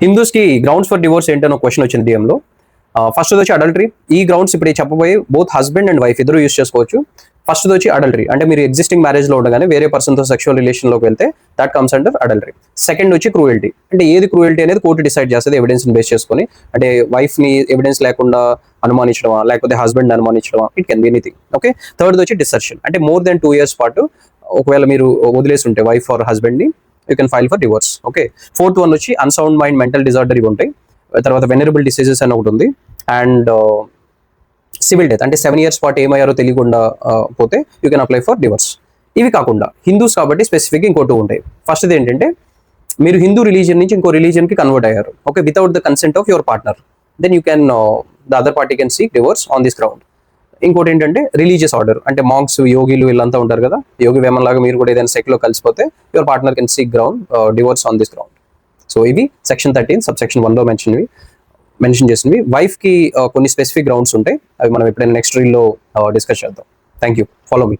Hindus కి grounds for divorce ఏంటో question వచ్చింది DM లో. ఫస్ట్ వచ్చి అడల్టరీ. ఈ గ్రౌండ్స్ ఇప్పుడు చెప్పబోయే బోత్ హస్బెండ్ అండ్ వైఫ్ ఇద్దరు యూస్ చేసుకోవచ్చు. ఫస్ట్ వచ్చి అడల్టరీ, అంటే మీరు ఎగ్జిస్టింగ్ మ్యారేజ్ లో ఉండగానే వేరే పర్సన్ తో సెక్షువల్ రిలేషన్ లోకి వెళ్తే that comes under adultery. Second వచ్చి క్రూయల్టీ, అంటే ఏది క్రూయల్టీ అనేది కోర్టు డిసైడ్ చేస్తుంది ఎవిడెన్స్ బేస్ చేసుకొని. అంటే వైఫ్ ని ఎవిడెన్స్ లేకుండా అనుమానించడమా, లేకపోతే హస్బెండ్ అనుమానించడమా, it can be anything. Okay. Third వచ్చి డిసర్షన్, అంటే మోర్ దెన్ 2 years పాటు ఒకవేళ మీరు వదిలేసి ఉంటే వైఫ్ ఆర్ హస్బెండ్ ని, you can file for divorce. Okay. Fourth one వచ్చి అన్సౌండ్ మైండ్, మెంటల్ డిజార్డర్ ఇవి ఉంటాయి. తర్వాత వెనరబుల్ డిసీజెస్ అని ఒకటి ఉంది. అండ్ సివిల్ డెత్, అంటే 7 years పాటు ఏమయ్యారో తెలియకుండా పోతే you can apply for divorce. ఇవి కాకుండా హిందూస్ కాబట్టి స్పెసిఫిక్గా ఇంకోటి ఉంటాయి. ఫస్ట్ ఏంటంటే మీరు హిందూ రిలీజియన్ నుంచి ఇంకో రిలీజియన్ కి కన్వర్ట్ అయ్యారు. Okay. Without the consent of your partner, then you can the other party can seek divorce on this ground. ఇంకోటి ఏంటంటే రిలీజియస్ ఆర్డర్, అంటే మాంక్స్, యోగిలు వీళ్ళంతా ఉంటారు కదా, యోగి వేమన్ లాగా మీరు కూడా ఏదైనా సెక్లో కలిసిపోతే your partner can seek divorce on this ground. So ఇవి సెక్షన్ 13 సబ్సెక్షన్ 1లో మెన్షన్ చేసినవి. వైఫ్ కి కొన్ని స్పెసిఫిక్ గ్రౌండ్స్ ఉంటాయి, అవి మనం ఎప్పుడైనా నెక్స్ట్ రీల్లో డిస్కస్ చేద్దాం. Thank you. Follow me.